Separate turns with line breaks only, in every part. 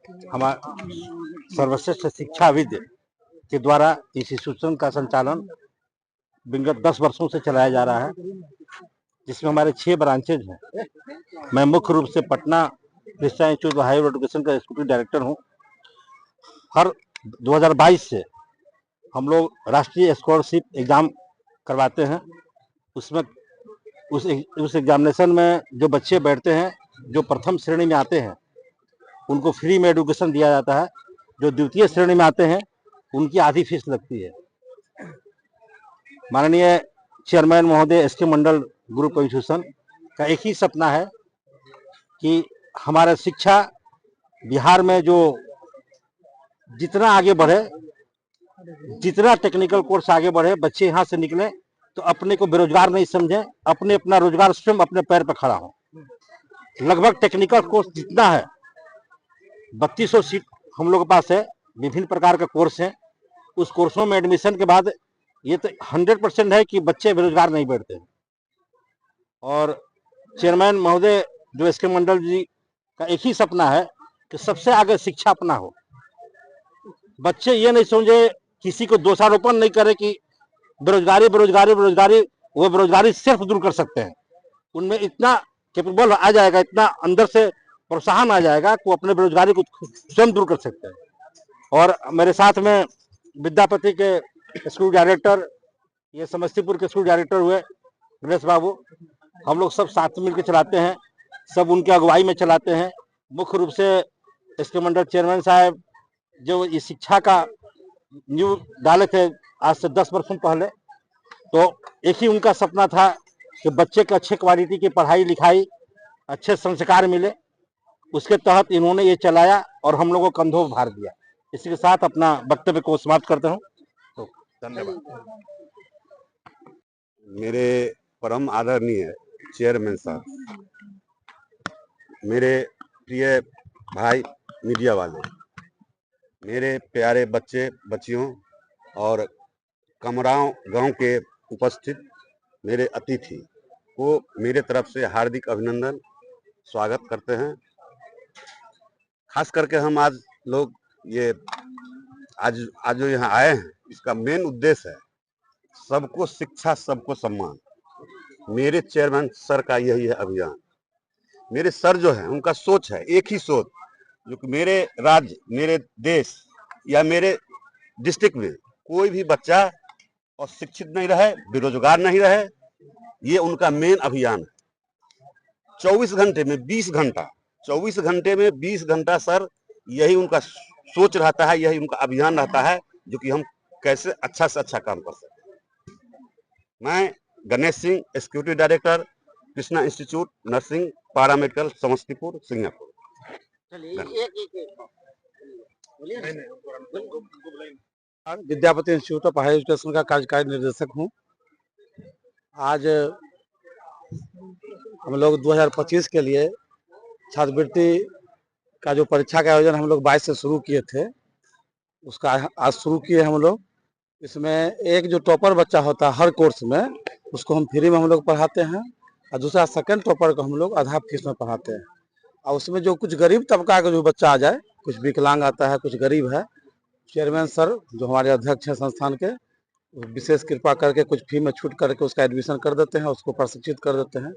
हमारा सर्वश्रेष्ठ शिक्षाविद के द्वारा इस इंस्टीट्यूशन का संचालन विगत 10 वर्षों से चलाया जा रहा है, जिसमें हमारे 6 ब्रांचेज हैं। मैं मुख्य रूप से Patna Krishna institute of higher education का एग्जीक्यूटिव डायरेक्टर हूँ। हर 2022 से हम लोग राष्ट्रीय स्कॉलरशिप एग्जाम करवाते हैं। उसमें उस एग्जामिनेशन में जो बच्चे बैठते हैं, जो प्रथम श्रेणी में आते हैं, उनको फ्री में एजुकेशन दिया जाता है। जो द्वितीय श्रेणी में आते हैं, उनकी आधी फीस लगती है। माननीय चेयरमैन महोदय एसके मंडल ग्रुप इंस्टीट्यूशन का एक ही सपना है कि हमारा शिक्षा बिहार में जो जितना आगे बढ़े, जितना टेक्निकल कोर्स आगे बढ़े, बच्चे यहाँ से निकले तो अपने को बेरोजगार नहीं समझें, अपना रोजगार स्वयं अपने पैर पर खड़ा हो। लगभग टेक्निकल कोर्स जितना है 3200 सीट हम लोग के पास है। विभिन्न प्रकार का कोर्स है। उस कोर्सों में एडमिशन के बाद ये तो 100% है कि बच्चे बेरोजगार नहीं बैठते। और चेयरमैन महोदय जो एसके मंडल जी का एक ही सपना है कि सबसे आगे शिक्षा अपना हो। बच्चे ये नहीं समझे, किसी को दोषारोपण नहीं करे कि बेरोजगारी बेरोजगारी बेरोजगारी, वो बेरोजगारी सिर्फ दूर कर सकते हैं। उनमें इतना कैपेबल आ जाएगा, इतना अंदर से प्रोत्साहन आ जाएगा कि वो अपने बेरोजगारी को स्वयं दूर कर सकते हैं। और मेरे साथ में विद्यापति के स्कूल डायरेक्टर, ये समस्तीपुर के स्कूल डायरेक्टर हुए गणेश बाबू, हम लोग सब साथ मिलकर चलाते हैं, सब उनके अगुवाई में चलाते हैं। मुख्य रूप से इसके मंडल चेयरमैन साहब जो इस शिक्षा का न्यू डाले थे आज से 10 वर्षों पहले, तो एक ही उनका सपना था कि बच्चे को अच्छे क्वालिटी की पढ़ाई लिखाई, अच्छे संस्कार मिले। उसके तहत इन्होंने ये चलाया और हम लोगों को कंधों पर भार दिया। इसी के साथ अपना वक्तव्य को समाप्त करता हूँ। तो धन्यवाद।
मेरे परम आदरणीय चेयरमैन साहब, मेरे प्रिय भाई मीडिया वाले, मेरे प्यारे बच्चे बच्चियों और कमराव गांव के उपस्थित मेरे अतिथि को मेरे तरफ से हार्दिक अभिनंदन, स्वागत करते हैं। खास करके हम आज लोग ये आज जो यहाँ आए हैं, इसका मेन उद्देश्य है सबको शिक्षा सबको सम्मान। मेरे चेयरमैन सर का यही है अभियान। मेरे सर जो है उनका सोच है, एक ही सोच, जो कि मेरे राज्य, मेरे देश या मेरे डिस्ट्रिक्ट में कोई भी बच्चा अशिक्षित नहीं रहे, बेरोजगार नहीं रहे। ये उनका मेन अभियान है। 24 घंटे में 20 घंटा, 24 घंटे में 20 घंटा सर यही उनका सोच रहता है, यही उनका अभियान रहता है, जो कि हम कैसे अच्छा से अच्छा काम कर सकते। मैं Ganesh Singh, executive director, Krishna institute nursing paramedical, Samastipur, Singapore.
Vidyapati institute of higher education का कार्यकारी निर्देशक हूँ। आज हम लोग 2025 के लिए छात्रवृत्ति का जो परीक्षा का आयोजन हम लोग 22 से शुरू किए थे, उसका आज शुरू किए हम लोग। इसमें एक जो टॉपर बच्चा होता है हर कोर्स में, उसको हम फ्री में हम लोग पढ़ाते हैं, और दूसरा सेकंड टॉपर को हम लोग आधा फीस में पढ़ाते हैं। और उसमें जो कुछ गरीब तबका का जो बच्चा आ जाए, कुछ विकलांग आता है, कुछ गरीब है, चेयरमैन सर जो हमारे अध्यक्ष हैं संस्थान के, विशेष कृपा करके कुछ फी में छूट करके उसका एडमिशन कर देते हैं, उसको प्रशिक्षित कर देते हैं।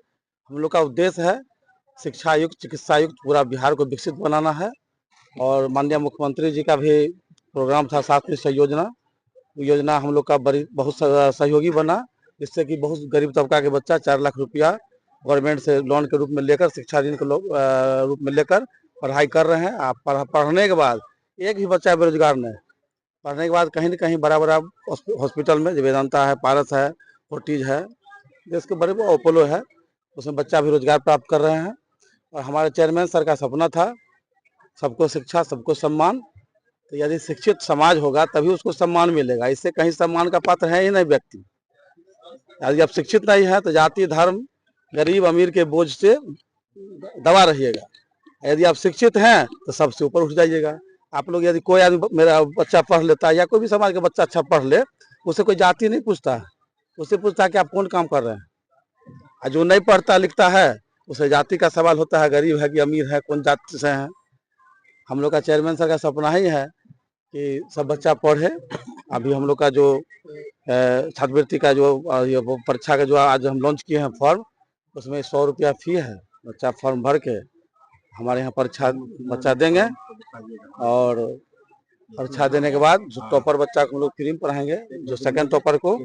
हम लोग का उद्देश्य है शिक्षा युक्त, चिकित्सा युक्त पूरा बिहार को विकसित बनाना है। और माननीय मुख्यमंत्री जी का भी प्रोग्राम था 7 निश्चय योजना, योजना हम लोग का बहुत सहयोगी बना, जिससे कि बहुत गरीब तबका के बच्चा 4 लाख रुपया गवर्नमेंट से लोन के रूप में लेकर, शिक्षा ऋण के रूप में लेकर पढ़ाई कर रहे हैं। आप पढ़ने के बाद एक भी बच्चा बेरोजगार नहीं, पढ़ने के बाद कहीं न कहीं बड़ा बड़ा हॉस्पिटल में, वेदांता है, पारस है, फोर्टिज है, देश के बड़े अपोलो है, उसमें बच्चा भी रोजगार प्राप्त कर रहे हैं। और हमारे चेयरमैन सर का सपना था सबको शिक्षा सबको सम्मान। तो यदि शिक्षित समाज होगा तभी उसको सम्मान मिलेगा, इससे कहीं सम्मान का पात्र है ही नहीं व्यक्ति। यदि आप शिक्षित नहीं है तो जाति धर्म गरीब अमीर के बोझ से दबा रहिएगा। यदि आप शिक्षित हैं तो सबसे ऊपर उठ जाइएगा। आप लोग यदि कोई आदमी, मेरा बच्चा पढ़ लेता है या कोई भी समाज का बच्चा अच्छा पढ़ ले, उससे कोई जाति नहीं पूछता है, उससे पूछता है कि आप कौन काम कर रहे हैं। और जो नहीं पढ़ता लिखता है उसे जाति का सवाल होता है, गरीब है कि अमीर है, कौन जाति से है। हम लोग का चेयरमैन सर का सपना ही है कि सब बच्चा पढ़े। अभी हम लोग का जो छात्रवृत्ति का जो ये वो परीक्षा का जो आज हम लॉन्च किए हैं फॉर्म, उसमें 100 रुपया फी है। बच्चा फॉर्म भर के हमारे यहाँ परीक्षा बच्चा देंगे और परीक्षा देने के बाद जो टॉपर बच्चा को हम लोग फ्री में पढ़ाएंगे, जो सेकंड टॉपर को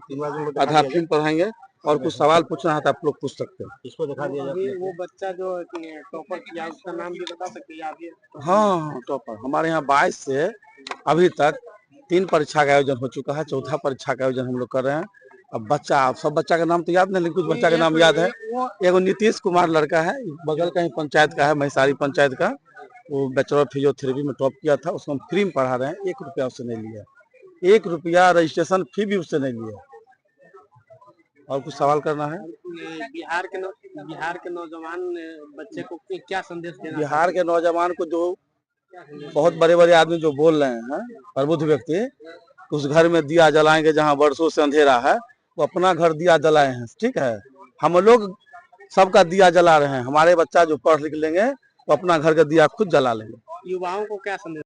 आधा फ्री में पढ़ाएंगे और कुछ सवाल पूछना है तो आप लोग पूछ सकते हैं।
इसको दिखा दिया जाए।
वो बच्चा जो टॉपर किया उसका नाम भी बता सकते हैं आप ये?
हाँ, टॉपर हमारे यहाँ 22 से अभी तक 3 परीक्षा का आयोजन हो चुका है, चौथा परीक्षा का आयोजन हम लोग कर रहे हैं। अब बच्चा, सब बच्चा का नाम तो याद नहीं, लेकिन कुछ बच्चा का नाम याद है। एगो नीतीश कुमार लड़का है, बगल का ही पंचायत का है, महिसारी पंचायत का, वो बैचलर फिजियोथेरेपी में टॉप किया था। उसको हम फ्री में पढ़ा रहे हैं, 1 रुपया उससे नहीं लिया, 1 रुपया रजिस्ट्रेशन फी भी उससे नहीं लिया। और कुछ सवाल करना है?
बिहार के नौजवान बच्चे को क्या संदेश देना?
बिहार के नौजवान को जो बहुत बड़े बड़े आदमी जो बोल रहे हैं, प्रबुद्ध व्यक्ति, उस घर में दिया जलाएंगे जहां वर्षों से अंधेरा है, वो अपना घर दिया जलाए हैं। ठीक है, हम लोग सबका दिया जला रहे हैं। हमारे बच्चा जो पढ़ लिख लेंगे वो अपना घर का दिया खुद जला लेंगे।
युवाओं को क्या संदेश